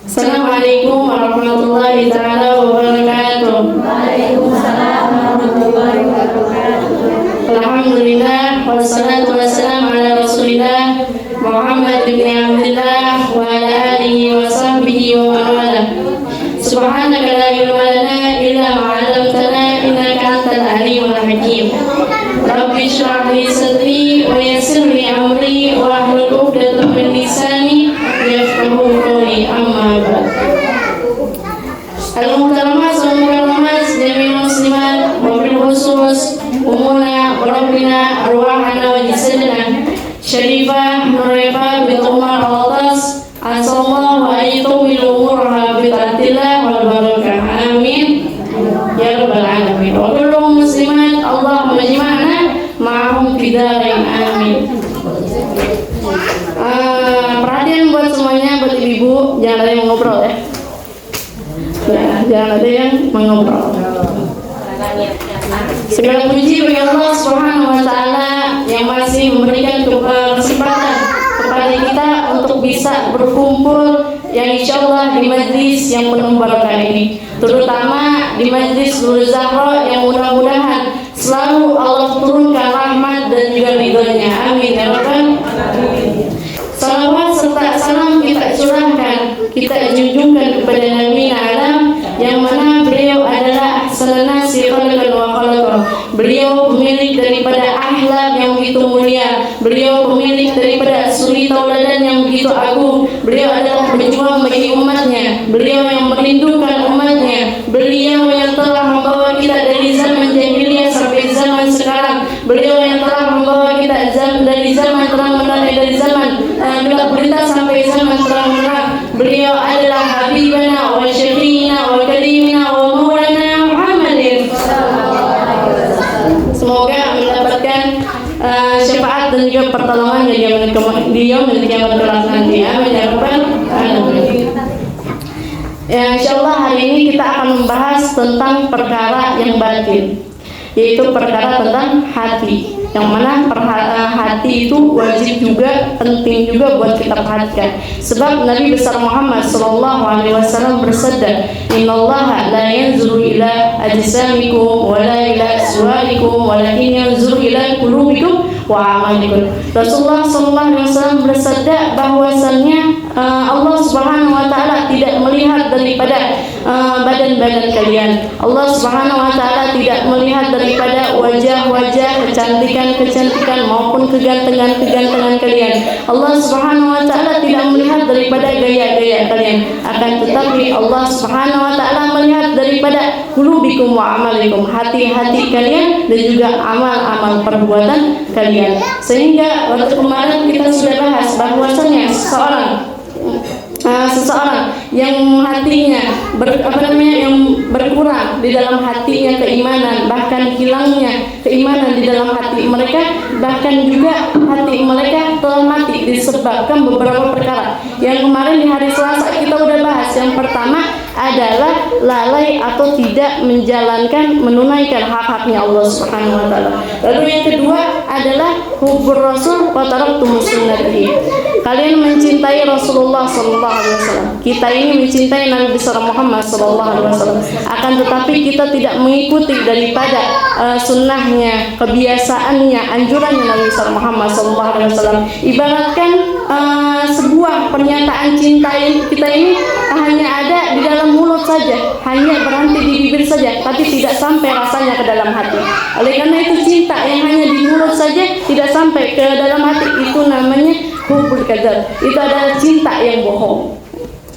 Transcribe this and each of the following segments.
Assalamualaikum warahmatullahi taala wabarakatuh. Waalaikumsalam warahmatullahi wabarakatuh. Alhamdulillah wassalatu wassalamu ala Rasulillah Muhammad bin Abdullah wa ala alihi wa sahbihi wa man wala. Subhanaka la ilma lana illa ma 'allamtana innaka antal alimul hakim. Rabbi shrah li sadri wa yassir li amri wa hlul 'uqdatam min lisani yafqahu qawli, amma ba'd. Al-muhtaramah wal-mukarramat jami'ul muslimat wa bil khusus umuna wa rabbina arwahana wa jasadana Syarifah Nuraifa bint Umar Al-Atas asallallahu wa ayyubil umurha bi ta'atillah wal barakah, amin ya rabbal alamin. Wa kullu muslimat Allahumma ijma'na ma'ahum fi darin, amin. Perhatian buat semuanya, buat ibu-ibu, jangan ada yang ngobrol ya. Jangan ada yang mengobrol. Segala puji bagi Allah Subhanahu wa taala yang masih memberikan kesempatan kepada kita untuk bisa berkumpul yang insyaallah di majlis yang penuh barokah ini, terutama di majlis Nurul Zahra yang mudah-mudahan selalu Allah turunkan rahmat dan juga ridhonya, amin ya rabbal alamin. Salawat serta salam kita curahkan, kita junjungkan kepada Nabi Alam yang mana beliau adalah ahsanun nasi khalqan wa khalaqa. Beliau pemilik daripada akhlak yang begitu mulia, beliau pemilik daripada suri tauladan yang begitu agung. Beliau adalah berjuang bagi umatnya, beliau yang merindukan umatnya, beliau yang telah membawa kita dari zaman jahiliyah sampai zaman sekarang, beliau yang telah membawa kita dari zaman terang benderang, dari zaman gelap gulita sampai zaman terang benderang. Beliau adalah habibana wa syafiina wa karimina wa maulana Muhammadin. Semoga mendapatkan syafaat dan juga pertolongan dari dia dari kiamat kelak nanti, amin ya rabbal alamin. Ya, insyaallah hari ini kita akan membahas tentang perkara yang batin, yaitu perkara tentang hati, yang mana hati itu wajib juga, penting juga buat kita perhatikan. Sebab Nabi besar Muhammad sallallahu alaihi wasallam bersabda, "Innallaha la yanzuru ila ajsamikum wa la ila suwarikum walakin yanzuru ila qulubikum wa amalikum." Rasulullah sallallahu alaihi wasallam bersabda bahwasannya Allah Subhanahu wa taala tidak melihat daripada badan-badan kalian. Allah Subhanahu wa taala tidak melihat daripada wajah-wajah, kecantikan maupun kegantengan kalian. Allah Subhanahu wa taala tidak melihat daripada gaya-gaya kalian, akan tetapi Allah Subhanahu wa taala melihat daripada qulubikum wa amalikum, hati-hati kalian dan juga amal-amal perbuatan kalian. Sehingga waktu kemarin kita sudah bahas bahwasanya seseorang yang hatinya yang berkurang di dalam hatinya keimanan, bahkan hilangnya keimanan di dalam hati mereka, bahkan juga hati mereka telah mati disebabkan beberapa perkara. Yang kemarin di hari Selasa kita udah bahas. Yang pertama adalah lalai atau tidak menunaikan hak-haknya Allah Subhanahu wa taala. Lalu yang kedua adalah hubbur rasul wa taraktumus sunnati. Kalian mencintai Rasulullah sallallahu alaihi wasallam. Kita ini mencintai Nabi besar Muhammad sallallahu alaihi wasallam. Akan tetapi kita tidak mengikuti daripada sunnahnya, kebiasaannya, anjurannya Nabi besar Muhammad sallallahu alaihi wasallam. Ibaratkan sebuah pernyataan cinta kita ini hanya ada di dalam mulut saja, hanya berhenti di bibir saja, tapi tidak sampai rasanya ke dalam hati. Oleh karena itu cinta yang hanya di mulut saja tidak sampai ke dalam hati, itu namanya hubbul kadzab. Itu adalah cinta yang bohong.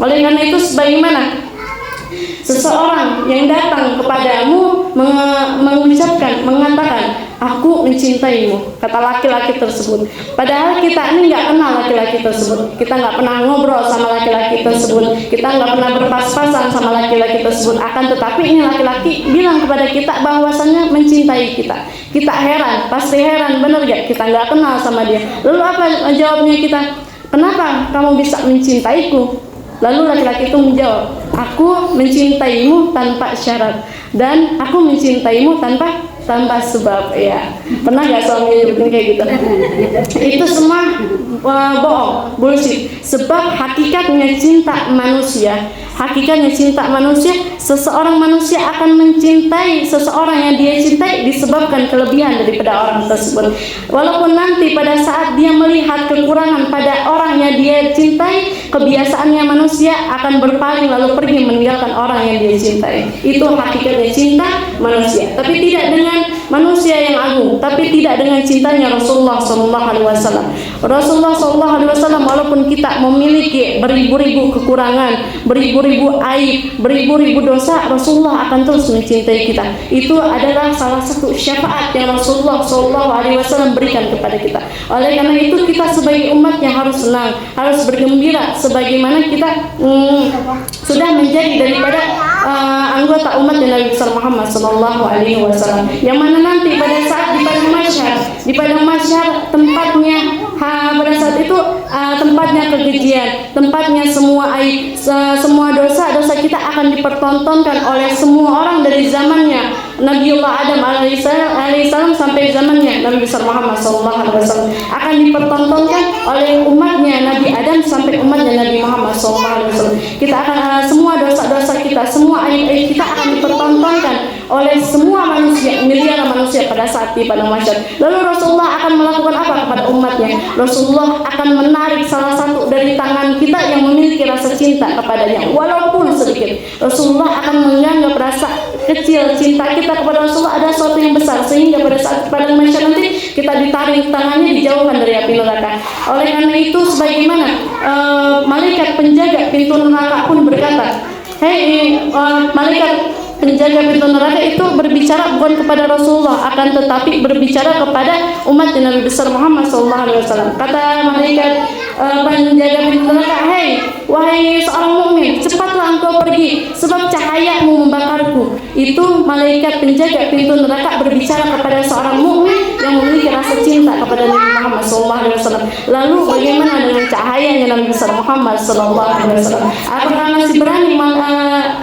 Oleh karena itu sebagaimana seseorang yang datang kepadamu mengatakan aku mencintaimu, kata laki-laki tersebut, padahal kita ini nggak kenal laki-laki tersebut, kita nggak pernah ngobrol sama laki-laki tersebut, kita nggak pernah berpas-pasan sama laki-laki tersebut, akan tetapi ini laki-laki bilang kepada kita bahwasannya mencintai kita. Kita heran, pasti heran, benar gak? Kita nggak kenal sama dia. Lalu apa jawabnya kita? Kenapa kamu bisa mencintaiku? Lalu laki-laki itu menjawab, aku mencintaimu tanpa syarat dan aku mencintaimu tanpa tambah sebab. Ya, pernah nggak suami nyebutin kayak gitu? Itu semua bohong, bullshit. Sebab hakikatnya cinta manusia, seseorang manusia akan mencintai seseorang yang dia cintai disebabkan kelebihan daripada orang tersebut. Walaupun nanti pada saat dia melihat kekurangan pada orang yang dia cintai, kebiasaannya manusia akan berpaling lalu pergi meninggalkan orang yang dia cintai. Itu hakikatnya cinta manusia. Tapi tidak dengan manusia yang agung, tapi tidak dengan cintanya Rasulullah SAW. Rasulullah SAW walaupun kita memiliki beribu-ribu kekurangan, beribu-ribu aib, beribu-ribu dosa, Rasulullah akan terus mencintai kita. Itu adalah salah satu syafaat yang Rasulullah SAW berikan kepada kita. Oleh karena itu kita sebagai umat yang harus senang, harus bergembira sebagaimana kita sudah menjadi daripada anggota umat Nabi besar Muhammad SAW. Yang mana nanti pada saat di padang mahsyar tempatnya pada saat itu tempatnya kekejian, tempatnya semua aib, semua dosa-dosa kita akan dipertontonkan oleh semua orang dari zamannya Nabiullah Adam alaihissalam sampai zamannya Nabi besar Muhammad SAW, akan dipertontonkan oleh umatnya Nabi Adam sampai umatnya Nabi Muhammad SAW. Kita akan semua dosa-dosa kita, semua aib kita akan dipertontonkan oleh semua manusia, miliaran manusia pada saat di padang mahsyar. Lalu Rasulullah akan melakukan apa kepada umatnya? Rasulullah akan menarik salah satu dari tangan kita yang memiliki rasa cinta kepadanya, walaupun sedikit. Rasulullah akan menganggap rasa kecil cinta kita kepada Rasulullah ada sesuatu yang besar, sehingga pada saat padang mahsyar nanti kita ditarik tangannya, dijauhkan dari api neraka. Oleh karena itu sebagaimana malaikat penjaga pintu neraka pun berkata, "Hei malaikat penjaga pintu neraka," itu berbicara bukan kepada Rasulullah, akan tetapi berbicara kepada umat Nabi besar Muhammad SAW. Kata malaikat penjaga pintu neraka, "Hei, wahai seorang mukmin, cepatlah engkau pergi, sebab cahayamu membakarku." Itu malaikat penjaga pintu neraka berbicara kepada seorang mukmin yang memiliki rasa cinta kepada Nabi Muhammad SAW. Lalu bagaimana dengan cahayanya Nabi besar Muhammad SAW? Apakah masih berani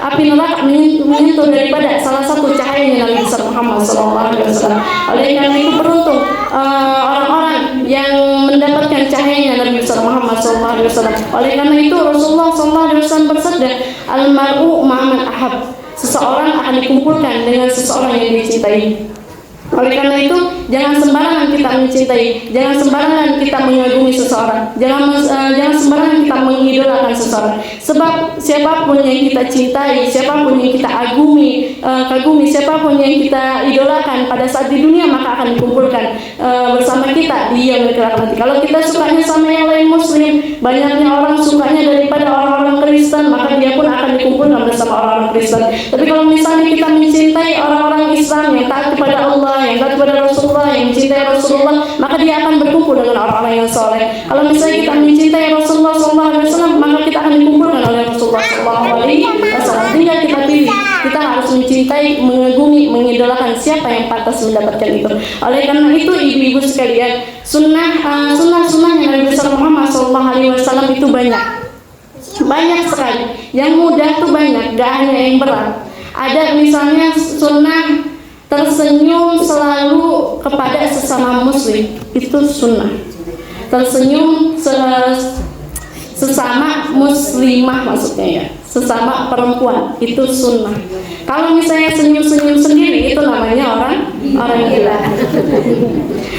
api neraka menyentuh daripada salah satu cahayanya Nabi besar Muhammad SAW? Oleh karena itu beruntung orang-orang yang mendapatkan cahayanya Nabi besar Muhammad SAW. Oleh karena itu Rasulullah SAW bersabda, "Al-mar'u ma'aman ahab." Seseorang akan dikumpulkan dengan seseorang yang dicintai. Oleh karena itu, jangan sembarangan kita mencintai, jangan sembarangan kita mengagumi seseorang, jangan sembarangan kita mengidolakan seseorang. Sebab siapapun yang kita cintai, siapapun yang kita kagumi, siapapun yang kita idolakan pada saat di dunia, maka akan dikumpulkan bersama kita di yaumil qiyamah nanti. Kalau kita sukanya sama yang lain muslim, banyaknya orang sukanya daripada orang-orang Kristen, maka dia pun akan dikumpulkan bersama orang-orang Kristen. Tapi kalau misalnya kita mencintai orang-orang Islam yang taat kepada Allah, yang taat kepada Rasulullah, yang mencintai Rasulullah, maka dia akan berkumpul dengan orang-orang yang soleh. Kalau misalnya kita mencintai Rasulullah SAW, maka kita akan dikumpulkan oleh Rasulullah SAW. Tinggal kita pilih, kita harus mencintai, mengagumi, mengidolakan siapa yang pantas mendapatkan itu. Oleh karena itu ibu-ibu sekalian, sunnah-sunnahnya Nabi besar Muhammad SAW itu banyak sekali. Yang mudah tuh banyak, gak hanya yang berat. Ada misalnya sunnah tersenyum selalu kepada sesama muslim, itu sunnah. Tersenyum sesama muslimah maksudnya ya, sesama perempuan, itu sunnah. Kalau misalnya senyum-senyum sendiri, itu namanya orang gila.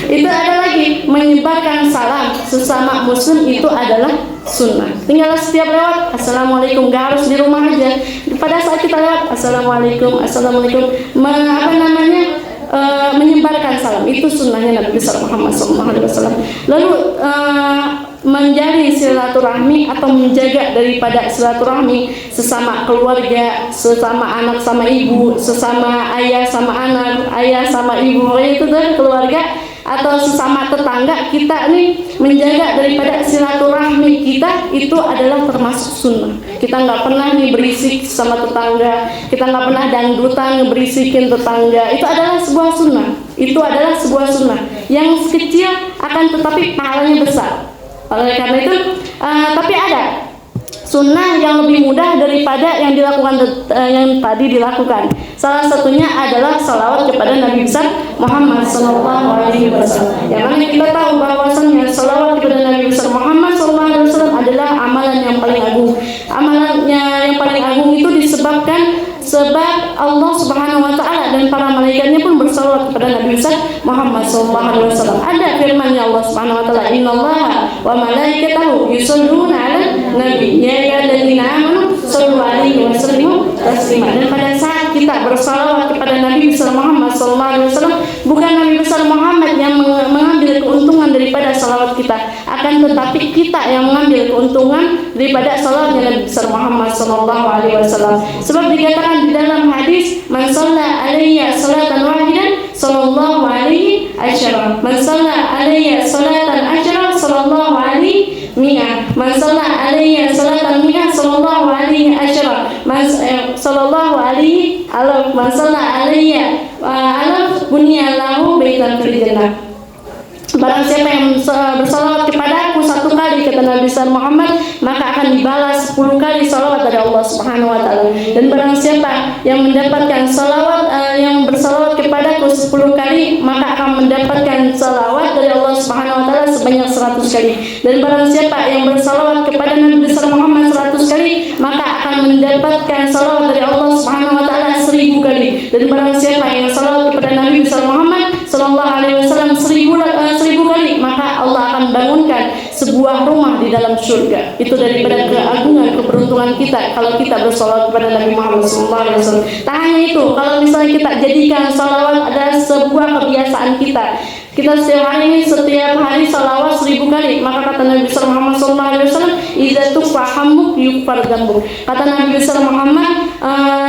Itu ada lagi, menyebarkan salam sesama muslim, itu adalah sunnah. Tinggal setiap lewat, assalamualaikum, gak harus di rumah aja. Pada saat kita lewat, assalamualaikum, menyebarkan salam, itu sunnahnya Nabi besar Muhammad SAW. Lalu menjalin silaturahmi atau menjaga daripada silaturahmi sesama keluarga, sesama anak sama ibu, sesama ayah sama anak, ayah sama ibu, itu dari keluarga atau sesama tetangga kita nih, menjaga daripada silaturahmi kita, itu adalah termasuk sunnah. Kita nggak pernah nih berisik sama tetangga, kita nggak pernah dangdutan ngeberisikin tetangga, itu adalah sebuah sunnah. Itu adalah sebuah sunnah yang kecil akan tetapi pahalanya besar. Oleh karena itu, tapi ada sunnah yang lebih mudah daripada yang dilakukan yang tadi dilakukan. Salah satunya adalah salawat kepada Nabi besar Muhammad Sallallahu Alaihi Wasallam. Yang mana kita tahu bahwasannya salawat kepada Nabi besar Muhammad Sallallahu Alaihi Wasallam adalah amalan yang paling agung. Amalannya yang paling agung itu disebabkan sebab Allah Subhanahu wa taala dan para malaikatnya pun bersalawat kepada Nabi besar Muhammad sallallahu alaihi wasallam. Ada firman-Nya Allah Subhanahu wa taala, "Innallaha wa malaikatahu yusholluna 'alan nabi ya ayyuhalladzina amanu shollu 'alaihi wa sallimu taslima." Dan pada saat kita bersalawat kepada Nabi besar Muhammad sallallahu alaihi wasallam, bukan Nabi besar Muhammad yang mengambil keuntungan daripada salawat kita, akan tetapi kita yang mengambil keuntungan daripada salawatnya Nabi besar Muhammad sallallahu alaihi wasallam. Sebab dikatakan di dalam hadis, "Man shalla alayya salatan wahidan sallallahu alaihi asyara. Man shalla alayya salatan asyara sallallahu alaihi mi'ah. Man shalla alayya salatan mi'ah sallallahu alaihi asyara. Man sallallahu alaihi alaf. Man shalla alayya alaf bunya lahu baitan fil jannah." Barang siapa yang bersalawat kepadaku 1 kali, kata Nabi besar Muhammad, maka akan dibalas 10 kali salawat dari Allah Subhanahu wa taala. Dan barang siapa yang mendapatkan salawat yang bersalawat kepadaku 10 kali, maka akan mendapatkan salawat dari Allah Subhanahu wa taala sebanyak 100 kali. Dan barang siapa yang bersalawat kepada Nabi besar Muhammad 100 kali, maka akan mendapatkan salawat dari Allah Subhanahu wa taala 1000 kali. Dan barang siapa yang salawat kepada Nabi besar Muhammad sallallahu alaihi wasallam 1000 kali, maka Allah akan bangunkan sebuah rumah di dalam surga. Itu daripada keagungan, keberuntungan kita kalau kita bersalawat kepada Nabi Muhammad SAW. Tak hanya itu, kalau misalnya kita jadikan salawat adalah sebuah kebiasaan kita, kita setiap hari salawat 1000 kali, maka kata Nabi besar Muhammad SAW, "Idza tufa hammuk yukfar dzambuk." Kata Nabi besar Muhammad,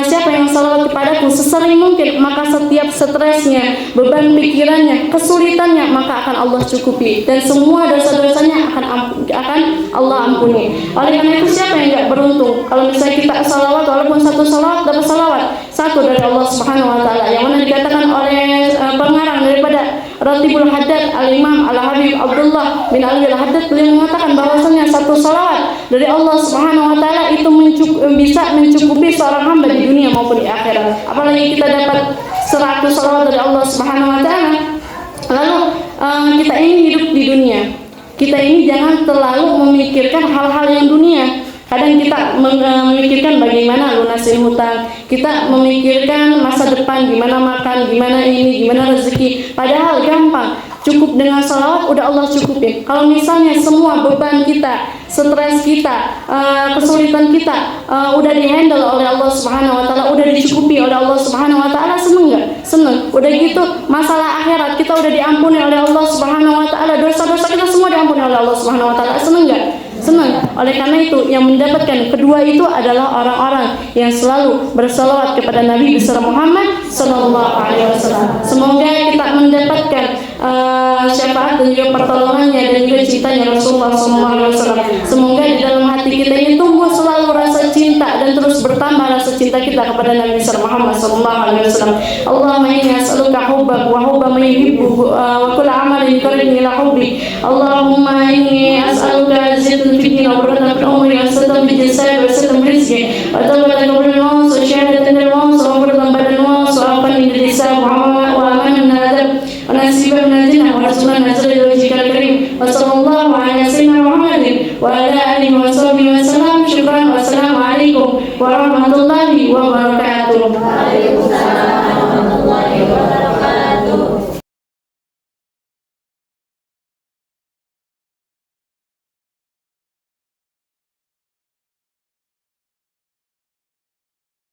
siapa yang salawat kepadaku sesering mungkin, maka setiap stresnya, beban pikirannya, kesulitannya, maka akan Allah cukupi, dan semua dosa-dosanya akan Allah ampuni. Oleh karena itu, siapa yang enggak beruntung kalau misalnya kita salawat, walaupun 1 salawat dapat salawat 1 dari Allah Subhanahu wa taala, yang mana dikatakan oleh pengarang daripada Ratibul Haddad Al-Imam Al-Habib Abdullah bin Ali Al-Haddad, beliau mengatakan bahwasanya 1 salawat dari Allah Subhanahu wa taala itu bisa mencukupi seorang hamba di dunia maupun di akhirat. Apalagi kita dapat 100 salawat dari Allah Subhanahu wa taala. Lalu kita ini hidup di dunia, kita ini jangan terlalu memikirkan hal-hal yang dunia. Kadang kita memikirkan bagaimana lunasin hutang, kita memikirkan masa depan, gimana makan, gimana ini, gimana rezeki. Padahal gampang, cukup dengan salawat udah Allah cukupin. Kalau misalnya semua beban kita, stres kita, kesulitan kita udah dihandle oleh Allah Subhanahu wa taala, udah dicukupi oleh Allah Subhanahu wa taala, seneng enggak? Seneng. Udah gitu, masalah akhirat kita udah diampuni oleh Allah Subhanahu wa taala, dosa-dosa kita semua diampuni oleh Allah Subhanahu wa taala, seneng enggak? Senang. Oleh karena itu, yang mendapatkan kedua itu adalah orang-orang yang selalu bersalawat kepada Nabi besar Muhammad sallallahu alaihi wasallam. Semoga kita mendapatkan syafaat dan juga pertolongannya dan juga cintanya Rasulullah sallallahu alaihi wasallam. Semoga di dalam hati kita ini tumbuh selalu rasa cinta dan terus bertambah rasa cinta kita kepada Nabi besar Muhammad sallallahu alaihi wasallam. Allahumma inni as'aluka hubbak wa hubba man yuhibbuka wa kull amalin yuqarribuni ila hubbik. Allahumma inni as'aluka zidna في الدين وبركة في الأمر وستم بالجسد وستم برزقه وتوبة قبل الموت وشهادة الموت ومغفرة بعد الموت وعفوا من اللسان وأمانا من الأدب ونسيبا من الجنة ورسولا نزل إلى وجهك الكريم وصلى الله على سيدنا محمد وعلى آله وصحبه وسلم. شكرا والسلام عليكم ورحمة الله وبركاته.